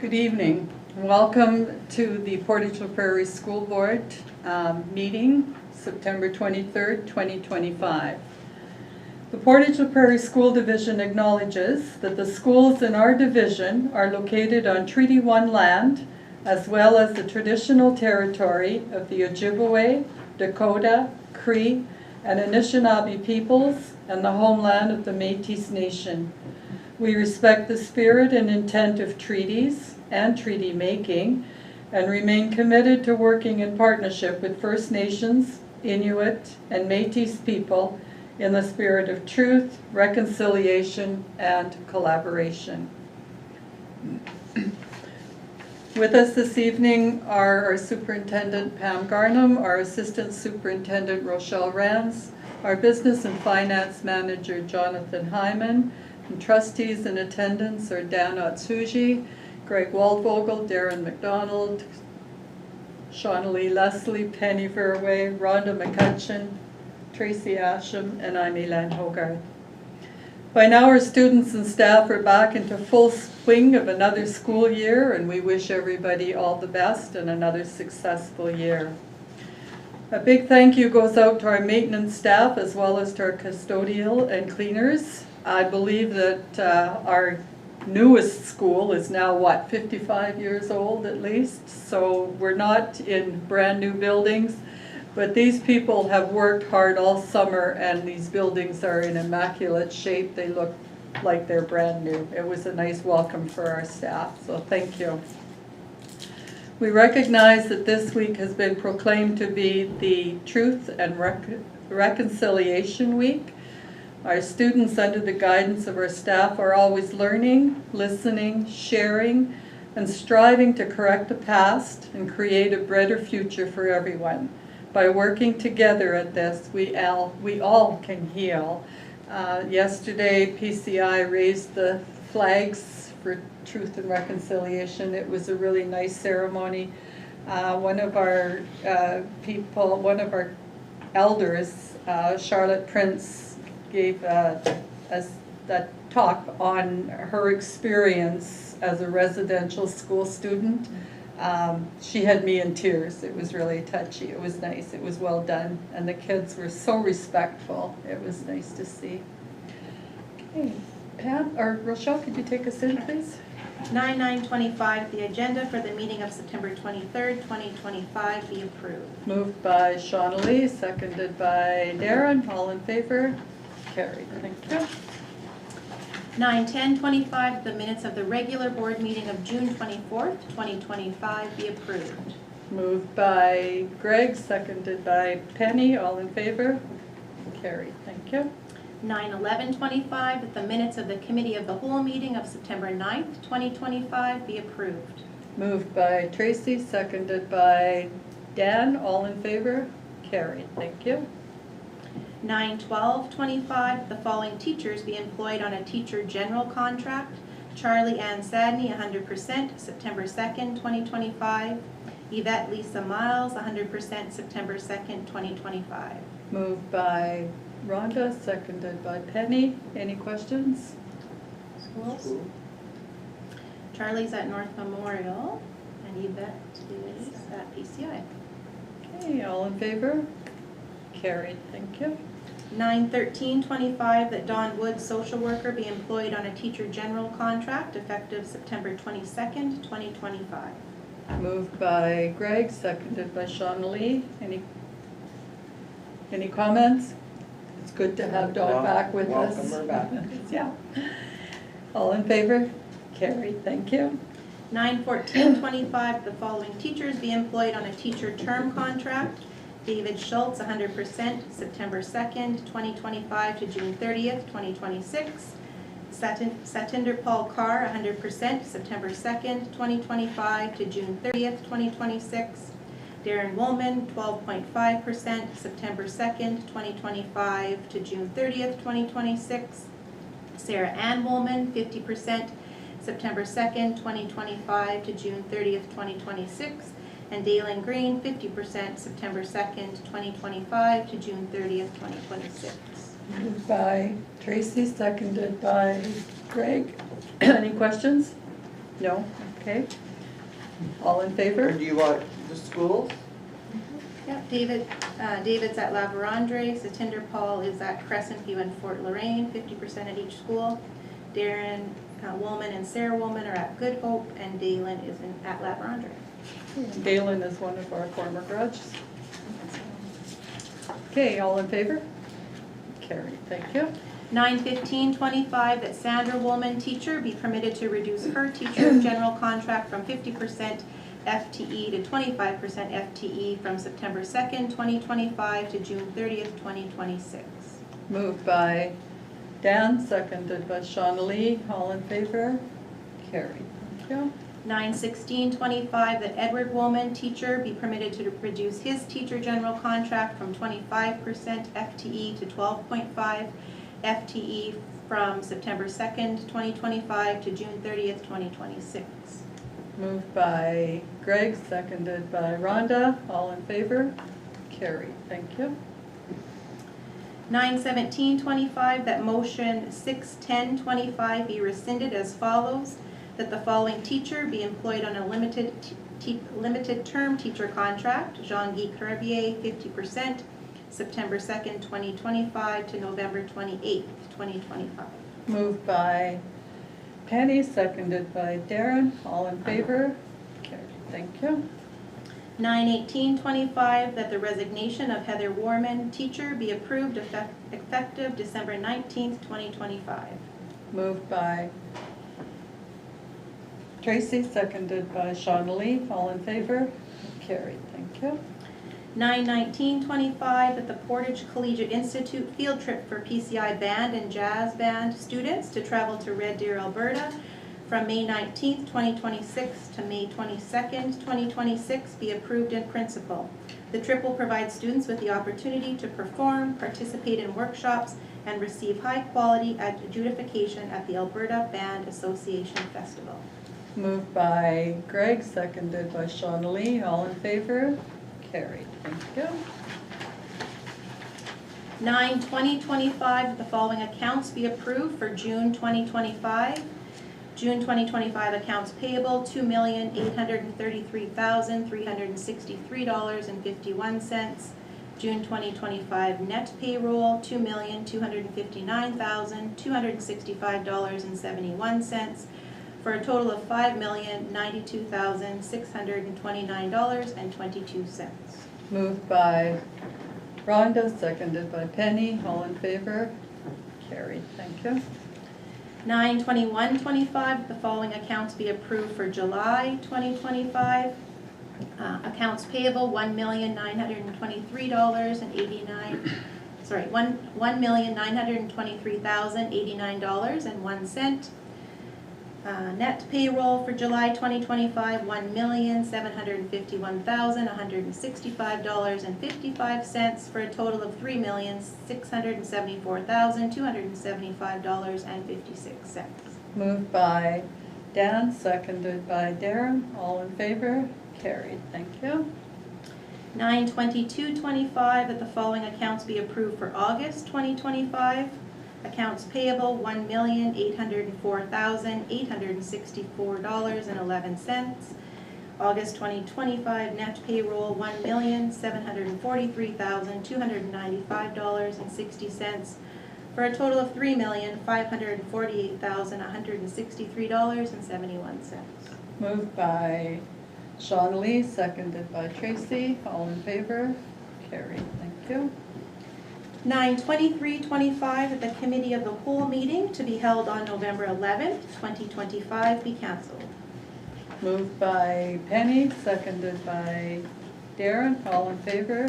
Good evening. Welcome to the Portage La Prairie School Board meeting, September 23rd, 2025. The Portage La Prairie School Division acknowledges that the schools in our division are located on Treaty 1 land, as well as the traditional territory of the Ojibwe, Dakota, Cree, and Anishinaabe peoples, and the homeland of the Métis Nation. We respect the spirit and intent of treaties and treaty making and remain committed to working in partnership with First Nations, Inuit, and Métis people in the spirit of truth, reconciliation, and collaboration. With us this evening are our Superintendent Pam Garnham, our Assistant Superintendent Rochelle Rands, our Business and Finance Manager Jonathan Hyman, and trustees in attendance are Dan Otsuji, Greg Waldvogel, Darren McDonald, Shaunalee Leslie, Penny Verway, Rhonda McCutcheon, Tracy Asham, and I'm Elan Hogarth. By now our students and staff are back into full swing of another school year, and we wish everybody all the best and another successful year. A big thank you goes out to our maintenance staff as well as to our custodial and cleaners. I believe that our newest school is now, 55 years old at least, so we're not in brand new buildings, but these people have worked hard all summer and these buildings are in immaculate shape. They look like they're brand new. It was a nice welcome for our staff, so thank you. We recognize that this week has been proclaimed to be the Truth and Reconciliation Week. Our students, under the guidance of our staff, are always learning, listening, sharing, and striving to correct the past and create a brighter future for everyone. By working together at this, we all can heal. Yesterday, PCI raised the flags for Truth and Reconciliation. It was a really nice ceremony. One of our elders, Charlotte Prince, gave a talk on her experience as a residential school student. She had me in tears. It was really touchy. It was nice. It was well done. And the kids were so respectful. It was nice to see. Okay, Pam, or Rochelle, could you take us in, please? 9/9/25, the agenda for the meeting of September 23rd, 2025 be approved. Moved by Shaunalee, seconded by Darren. All in favor? Carried. Thank you. 9/10/25, the minutes of the regular board meeting of June 24th, 2025 be approved. Moved by Greg, seconded by Penny. All in favor? Carried. Thank you. 9/11/25, that the minutes of the committee of the whole meeting of September 9th, 2025 be approved. Moved by Tracy, seconded by Dan. All in favor? Carried. Thank you. 9/12/25, the following teachers be employed on a teacher general contract. Charlie Ann Sadney, 100%, September 2nd, 2025. Yvette Lisa Miles, 100%, September 2nd, 2025. Moved by Rhonda, seconded by Penny. Any questions? Schools? Charlie's at North Memorial, and Yvette is at PCI. Okay, all in favor? Carried. Thank you. 9/13/25, that Dawn Woods, social worker, be employed on a teacher general contract effective September 22nd, 2025. Moved by Greg, seconded by Shaunalee. Any comments? It's good to have Dawn back with us. Welcome her back. Yeah. All in favor? Carried. Thank you. 9/14/25, the following teachers be employed on a teacher term contract. David Schultz, 100%, September 2nd, 2025 to June 30th, 2026. Satinder Paul Carr, 100%, September 2nd, 2025 to June 30th, 2026. Darren Woolman, 12.5%, September 2nd, 2025 to June 30th, 2026. Sarah Ann Woolman, 50%, September 2nd, 2025 to June 30th, 2026. And Dalen Green, 50%, September 2nd, 2025 to June 30th, 2026. Moved by Tracy, seconded by Greg. Any questions? No? Okay. Okay. All in Or favor? do you want the schools? Yeah, David's at La Vérendrye, Satinder Paul is at Crescent View and Fort Lorraine, 50% at each school. Darren Woolman and Sarah Woolman are at Good Hope, and Dalen is at La Vérendrye. Galen is one of our former graduates. Okay, all in favor? Carried, thank you. 9/15/25, that Sandra Woolman, teacher, be permitted to reduce her teacher general contract from 50% FTE to 25% FTE from September 2nd, 2025 to June 30th, 2026. Moved by Dan, seconded by Shauna Lee. All in favor? Carried, thank you. 9/16/25, that Edward Woolman, teacher, be permitted to reduce his teacher general contract from 25% FTE to 12.5 FTE from September 2nd, 2025 to June 30th, 2026. Moved by Greg, seconded by Rhonda. All in favor? Carried, thank you. 9/17/25, that motion 6/10/25 be rescinded as follows, that the following teacher be employed on a limited term teacher contract, Jean-Guy Crevier, 50%, September 2nd, 2025 to November 28th, 2025. Moved by Penny, seconded by Darren. All in favor? Carried, thank you. 9/18/25, that the resignation of Heather Warman, teacher, be approved effective December 19th, 2025. Moved by Tracy, seconded by Shauna Lee. All in favor? Carried, thank you. 9/19/25, that the Portage Collegiate Institute field trip for PCI band and jazz band students to travel to Red Deer, Alberta from May 19th, 2026 to May 22nd, 2026 be approved in principle. The trip will provide students with the opportunity to perform, participate in workshops, and receive high-quality adjudication at the Alberta Band Association Festival. Moved by Greg, seconded by Shauna Lee. All in favor? Carried, thank you. 9/20/25, the following accounts be approved for June 2025. June 2025 accounts payable, $2,833,363.51. June 2025 net payroll, $2,259,265.71, for a total of $5,092,629.22. Moved by Rhonda, seconded by Penny. All in favor? Carried, thank you. 9/21/25, the following accounts be approved for July 2025. Accounts payable, $1,923,089.01. Net payroll for July 2025, $1,751,165.55, for a total of $3,674,275.56. Moved by Dan, seconded by Darren. All in favor? Carried, thank you. 9/22/25, that the following accounts be approved for August 2025. Accounts payable, $1,804,864.11. August 2025 net payroll, $1,743,295.60, for a total of $3,548,163.71. Moved by Shauna Lee, seconded by Tracy. All in favor? Carried, thank you. 9/23/25, that the committee of the whole meeting to be held on November 11th, 2025 be canceled. Moved by Penny, seconded by Darren. All in favor?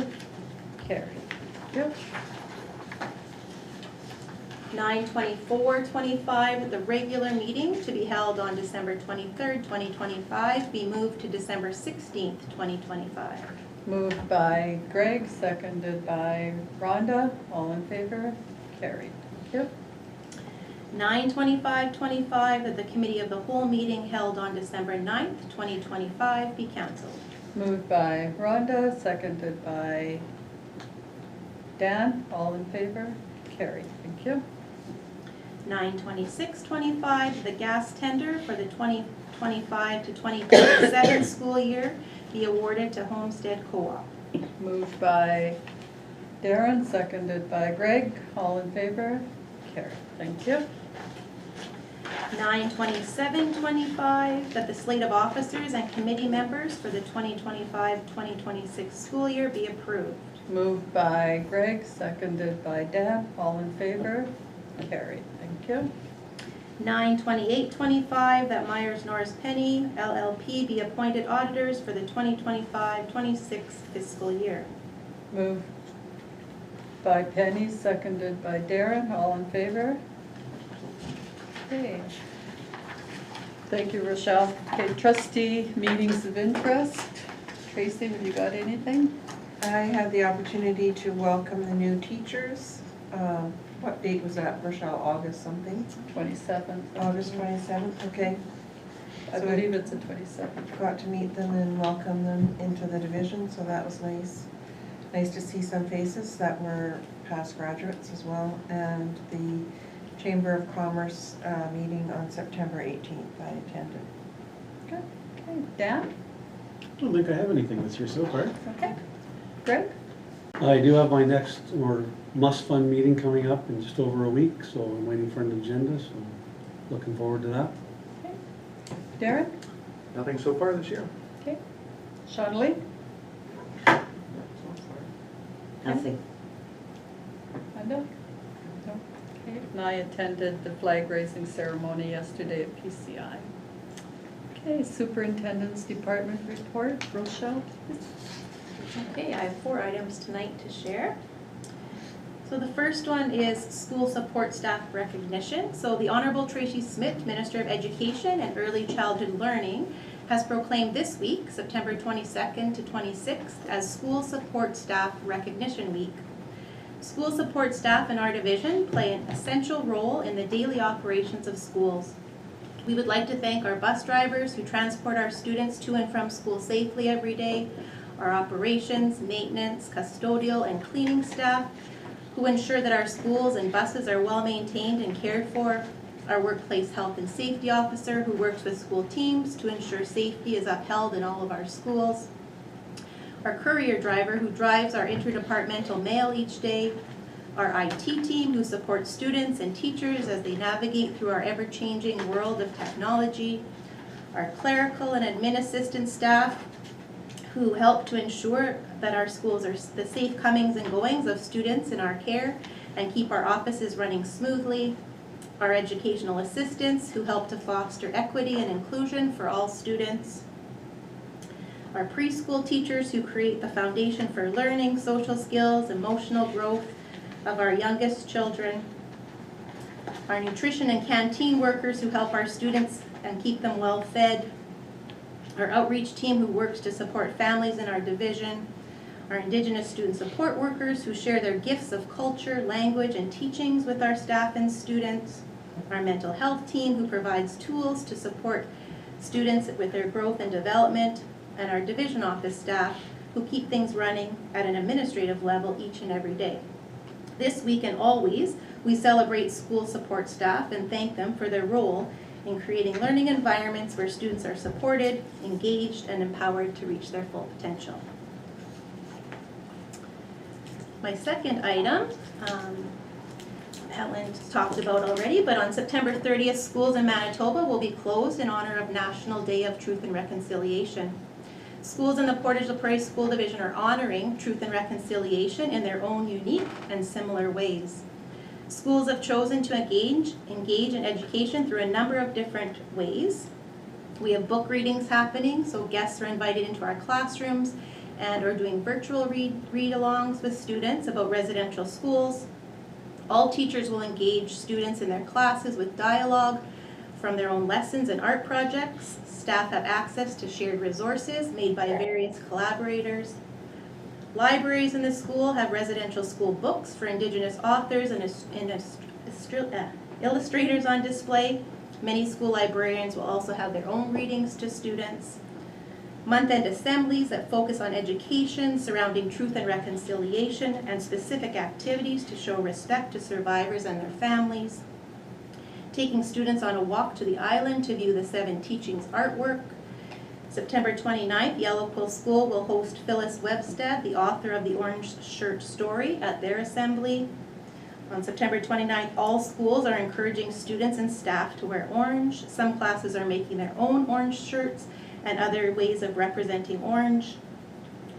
Carried, thank you. 9/24/25, that the regular meeting to be held on December 23rd, 2025 be moved to December 16th, 2025. Moved by Greg, seconded by Rhonda. All in favor? Carried, thank you. 9/25/25, that the committee of the whole meeting held on December 9th, 2025 be canceled. Moved by Rhonda, seconded by Dan. All in favor? Carried, thank you. 9/26/25, the gas tender for the 2025 to 2027 school year be awarded to Homestead Co-op. Moved by Darren, seconded by Greg. All in favor? Carried. Thank you. 9/27/25, that the slate of officers and committee members for the 2025-2026 school year be approved. Moved by Greg, seconded by Deb. All in favor? Carried. Thank you. 9/28/25, that Myers Norris Penny LLP be appointed auditors for the 2025-26 fiscal year. Moved by Penny, seconded by Darren. All in favor? Okay. Thank you, Rochelle. Okay, trustee meetings of interest. Tracy, have you got anything? I had the opportunity to welcome the new teachers. What date was that, Rochelle? August something? 27th. August 27th, okay. I So believe it's the 27th. got to meet them and welcome them into the division, so that was nice. Nice to see some faces that were past graduates as well, and the Chamber of Commerce meeting on September 18th I attended. Good. Okay, Dan? I don't think I have anything this year so far. Okay. Greg? I do have my next, or must fund meeting coming up in just over a week, so I'm waiting for an agenda, so looking forward to that. Okay. Darren? Nothing so far this year. Okay. Sean Lee? Nothing. Linda? No. Okay. And I attended the flag raising ceremony yesterday at PCI. Okay, Superintendent's Department report. Rochelle, please. Okay, I have 4 items tonight to share. So the first one is school support staff recognition. So the Honorable Tracy Smith, Minister of Education and Early Childhood Learning, has proclaimed this week, September 22nd to 26th, as School Support Staff Recognition Week. School support staff in our division play an essential role in the daily operations of schools. We would like to thank our bus drivers who transport our students to and from school safely every day, our operations, maintenance, custodial, and cleaning staff who ensure that our schools and buses are well maintained and cared for, our workplace health and safety officer who works with school teams to ensure safety is upheld in all of our schools, our courier driver who drives our interdepartmental mail each day, our IT team who supports students and teachers as they navigate through our ever-changing world of technology, our clerical and admin assistant staff who help to ensure that our schools are the safe comings and goings of students in our care and keep our offices running smoothly, our educational assistants who help to foster equity and inclusion for all students, our preschool teachers who create the foundation for learning, social skills, emotional growth of our youngest children, our nutrition and canteen workers who help our students and keep them well fed, our outreach team who works to support families in our division, our Indigenous student support workers who share their gifts of culture, language, and teachings with our staff and students, our mental health team who provides tools to support students with their growth and development, and our division office staff who keep things running at an administrative level each and every day. This week and always, we celebrate school support staff and thank them for their role in creating learning environments where students are supported, engaged, and empowered to reach their full potential. My second item, Helen talked about already, but on September 30th, schools in Manitoba will be closed in honor of National Day of Truth and Reconciliation. Schools in the Portage La Prairie School Division are honoring truth and reconciliation in their own unique and similar ways. Schools have chosen to engage in education through a number of different ways. We have book readings happening, so guests are invited into our classrooms and are doing virtual read-alongs with students about residential schools. All teachers will engage students in their classes with dialogue from their own lessons and art projects. Staff have access to shared resources made by various collaborators. Libraries in the school have residential school books for Indigenous authors and illustrators on display. Many school librarians will also have their own readings to students. Month-end assemblies that focus on education surrounding truth and reconciliation and specific activities to show respect to survivors and their families. taking students on a walk to the island to view the 7 teachings artwork. September 29th, Yellow Quill School will host Phyllis Webstad, the author of the Orange Shirt Story, at their assembly. On September 29th, all schools are encouraging students and staff to wear orange. Some classes are making their own orange shirts and other ways of representing orange.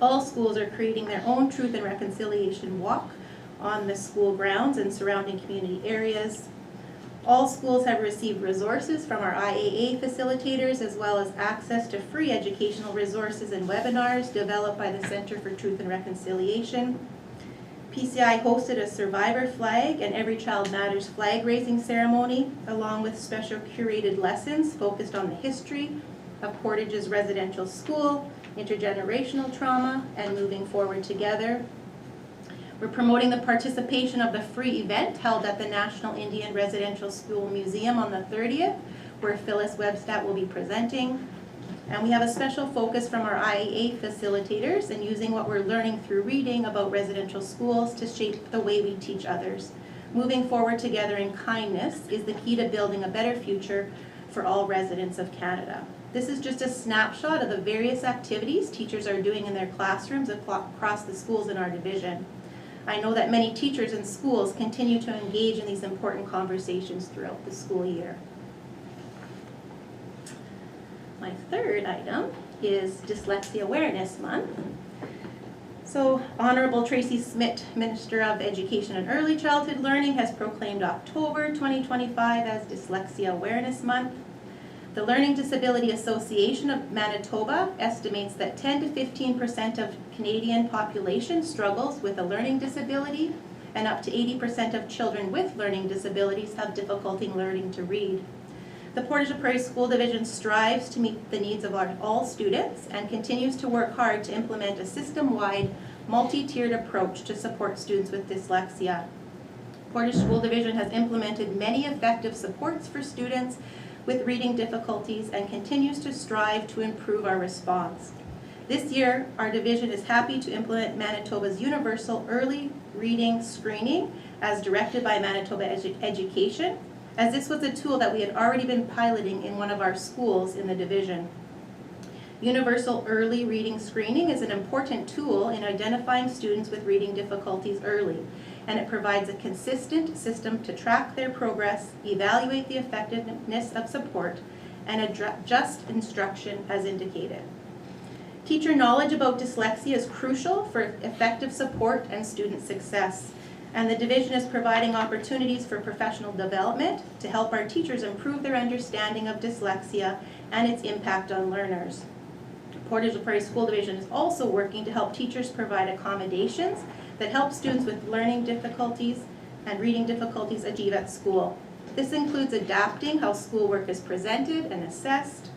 All schools are creating their own Truth and Reconciliation walk on the school grounds and surrounding community areas. All schools have received resources from our IAA facilitators, as well as access to free educational resources and webinars developed by the Center for Truth and Reconciliation. PCI hosted a Survivor Flag and Every Child Matters flag raising ceremony, along with special curated lessons focused on the history of Portage's residential school, intergenerational trauma, and moving forward together. We're promoting the participation of the free event held at the National Indian Residential School Museum on the 30th, where Phyllis Webstad will be presenting. And we have a special focus from our IAA facilitators in using what we're learning through reading about residential schools to shape the way we teach others. Moving forward together in kindness is the key to building a better future for all residents of Canada. This is just a snapshot of the various activities teachers are doing in their classrooms across the schools in our division. I know that many teachers and schools continue to engage in these important conversations throughout the school year. My third item is Dyslexia Awareness Month. So, Honorable Tracy Smith, Minister of Education and Early Childhood Learning, has proclaimed October 2025 as Dyslexia Awareness Month. The Learning Disability Association of Manitoba estimates that 10 to 15% of Canadian population struggles with a learning disability, and up to 80% of children with learning disabilities have difficulty learning to read. The Portage Prairie School Division strives to meet the needs of all students and continues to work hard to implement a system-wide, multi-tiered approach to support students with dyslexia. Portage School Division has implemented many effective supports for students with reading difficulties and continues to strive to improve our response. This year, our division is happy to implement Manitoba's Universal Early Reading Screening as directed by Manitoba Education, as this was a tool that we had already been piloting in one of our schools in the division. Universal Early Reading Screening is an important tool in identifying students with reading difficulties early, and it provides a consistent system to track their progress, evaluate the effectiveness of support, and adjust instruction as indicated. Teacher knowledge about dyslexia is crucial for effective support and student success, and the division is providing opportunities for professional development to help our teachers improve their understanding of dyslexia and its impact on learners. Portage Prairie School Division is also working to help teachers provide accommodations that help students with learning difficulties and reading difficulties achieve at school. This includes adapting how schoolwork is presented and assessed,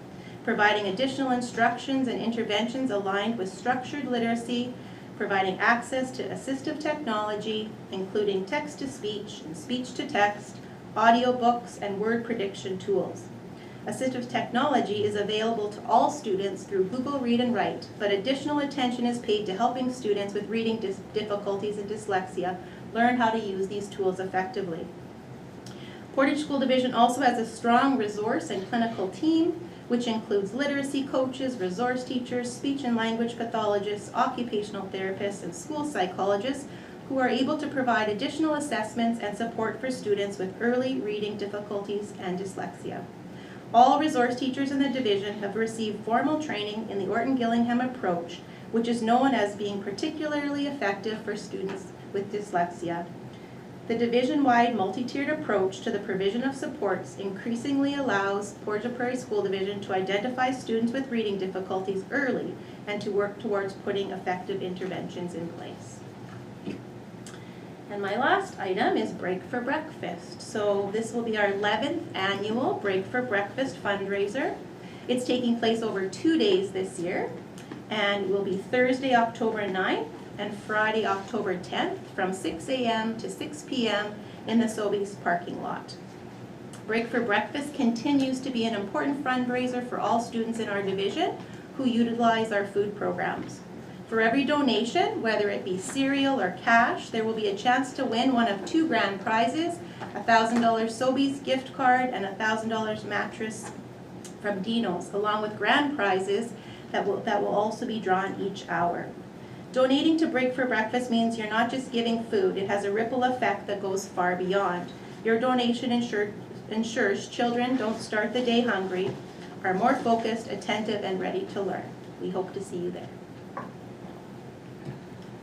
providing additional instructions and interventions aligned with structured literacy, providing access to assistive technology, including text-to-speech and speech-to-text, audiobooks, and word prediction tools. Assistive technology is available to all students through Google Read and Write, but additional attention is paid to helping students with reading difficulties and dyslexia learn how to use these tools effectively. Portage School Division also has a strong resource and clinical team, which includes literacy coaches, resource teachers, speech and language pathologists, occupational therapists, and school psychologists who are able to provide additional assessments and support for students with early reading difficulties and dyslexia. All resource teachers in the division have received formal training in the Orton-Gillingham approach, which is known as being particularly effective for students with dyslexia. The division-wide multi-tiered approach to the provision of supports increasingly allows Portage Prairie School Division to identify students with reading difficulties early and to work towards putting effective interventions in place. And my last item is Break for Breakfast. So this will be our 11th annual Break for Breakfast fundraiser. It's taking place over 2 days this year and will be Thursday, October 9th and Friday, October 10th from 6 a.m. to 6 p.m. in the Sobeys parking lot. Break for Breakfast continues to be an important fundraiser for all students in our division who utilize our food programs. For every donation, whether it be cereal or cash, there will be a chance to win one of 2 grand prizes $1,000 Sobeys gift card, and $1,000 mattress from Dino's, along with grand prizes that will also be drawn each hour. Donating to Break for Breakfast means you're not just giving food, it has a ripple effect that goes far beyond. Your donation ensures children don't start the day hungry, are more focused, attentive, and ready to learn. We hope to see you there.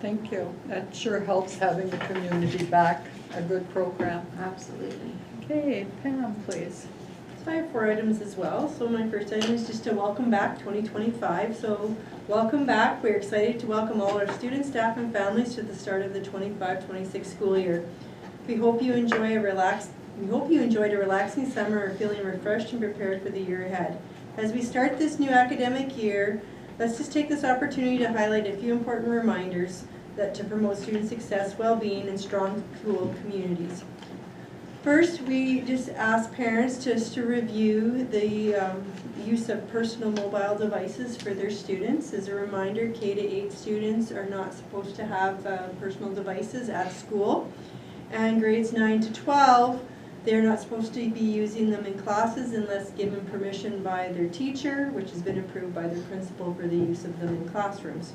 Thank you. That sure helps having the community back, a good program. Absolutely. Okay, Pam, please. So I have 4 items as well. So my first item is just to welcome back 2025. So welcome back. We're excited to welcome all our students, staff, and families to the start of the 25-26 school year. We hope you enjoyed a relaxing summer, or feeling refreshed and prepared for the year ahead. As we start this new academic year, let's just take this opportunity to highlight a few important reminders that to promote student success, well-being, and strong school communities. First, we just ask parents just to review the use of personal mobile devices for their students. As a reminder, K-8 students are not supposed to have personal devices at school. And grades 9 to 12, they're not supposed to be using them in classes unless given permission by their teacher, which has been approved by their principal for the use of them in classrooms.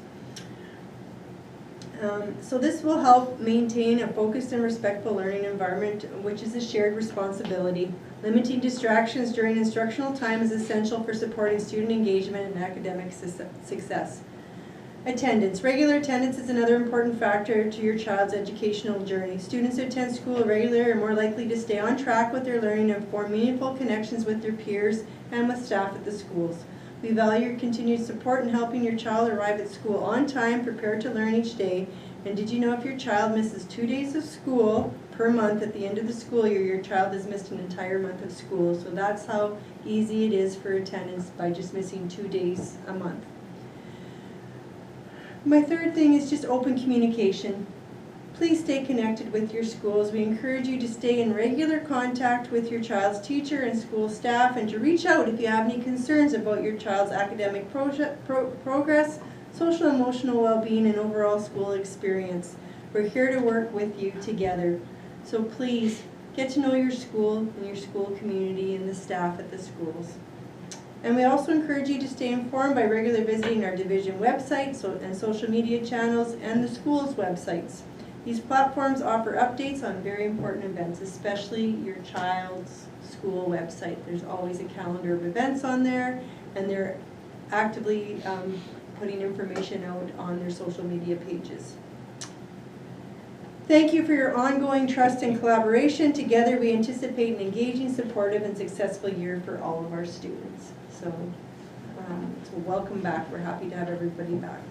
So this will help maintain a focused and respectful learning environment, which is a shared responsibility. Limiting distractions during instructional time is essential for supporting student engagement and academic success. Attendance. Regular attendance is another important factor to your child's educational journey. Students who attend school regularly are more likely to stay on track with their learning and form meaningful connections with their peers and with staff at the schools. We value your continued support in helping your child arrive at school on time, prepared to learn each day. And did you know if your child misses 2 days of school per month at the end of the school year, your child has missed an entire month of school. So that's how easy it is for attendance by just missing 2 days a month. My third thing is just open communication. Please stay connected with your schools. We encourage you to stay in regular contact with your child's teacher and school staff, and to reach out if you have any concerns about your child's academic progress, social and emotional well-being, and overall school experience. We're here to work with you together. So please get to know your school and your school community and the staff at the schools. And we also encourage you to stay informed by regularly visiting our division websites and social media channels and the school's websites. These platforms offer updates on very important events, especially your child's school website. There's always a calendar of events on there, and they're actively putting information out on their social media pages. Thank you for your ongoing trust and collaboration. Together we anticipate an engaging, supportive, and successful year for all of our students. So welcome back. We're happy to have everybody back.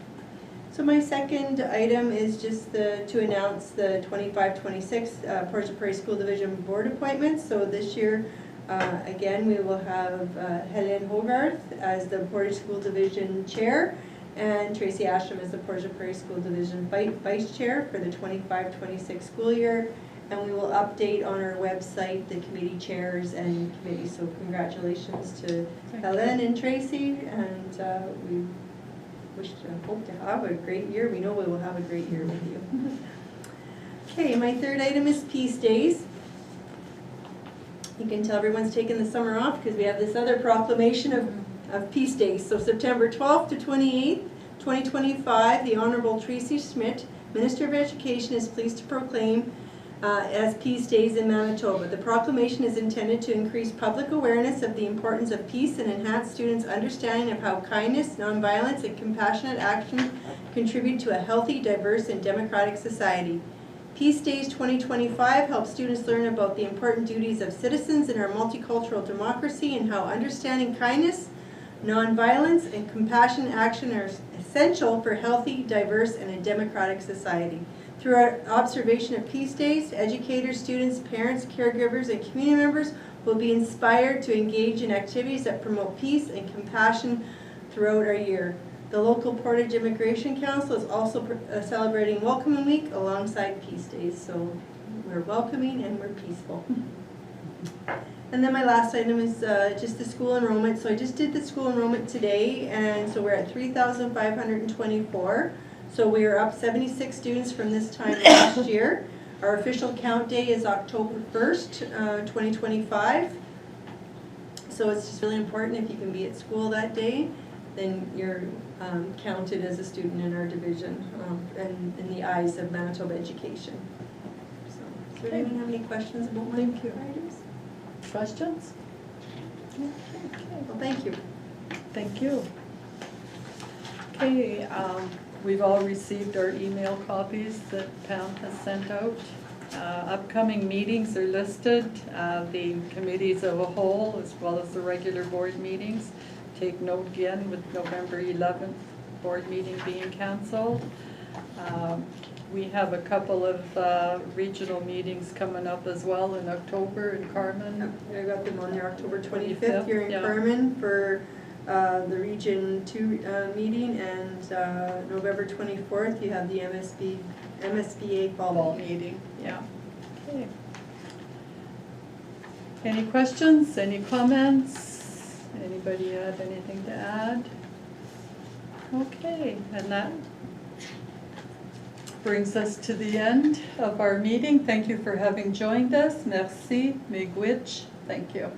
So my second item is just to announce the 25-26 Portage la Prairie School Division Board appointments. So this year, again, we will have Helen Hogarth as the Portage School Division Chair, and Tracy Asham as the Portage la Prairie School Division Vice Chair for the 25-26 school year. And we will update on our website the committee chairs and committees. So congratulations to Helen and Tracy, and we hope to have a great year. We know we will have a great year with you. Okay, my third item is Peace Days. You can tell everyone's taking the summer off because we have this other proclamation of Peace Days. So September 12th to 28th, 2025, the Honorable Tracy Schmidt, Minister of Education, is pleased to proclaim as Peace Days in Manitoba. The proclamation is intended to increase public awareness of the importance of peace and enhance students' understanding of how kindness, nonviolence, and compassionate action contribute to a healthy, diverse, and democratic society. Peace Days 2025 helps students learn about the important duties of citizens in our multicultural democracy and how understanding kindness, nonviolence, and compassionate action are essential for healthy, diverse, and a democratic society. Through our observation of Peace Days, educators, students, parents, caregivers, and community members will be inspired to engage in activities that promote peace and compassion throughout our year. The local Portage Immigration Council is also celebrating Welcoming Week alongside Peace Days. So we're welcoming and we're peaceful. And then my last item is just the school enrollment. So I just did the school enrollment today, and so we're at 3,524. So we are up 76 students from this time last year. Our official count day is October 1st, 2025. So it's just really important, if you can be at school that day, then you're counted as a student in our division, and in the eyes of Manitoba Education. So, does anyone have any questions about my Thank you. items? Questions? Well, thank you. Thank you. Okay, we've all received our email copies that Pam has sent out. Upcoming meetings are listed, the committees of a whole, as well as the regular board meetings. Take note again with November 11th board meeting being canceled. We have a couple of regional meetings coming up as well in October in Carmen. I got them on there, October 25th here in Yeah. Carmen for the Region 2 meeting, and November 24th, you have the MSBA fall meeting. Yeah. Okay. Any questions, any comments? Anybody have anything to add? Okay, and that brings us to the end of our meeting. Thank you for having joined us. Merci, miigwech. Thank you.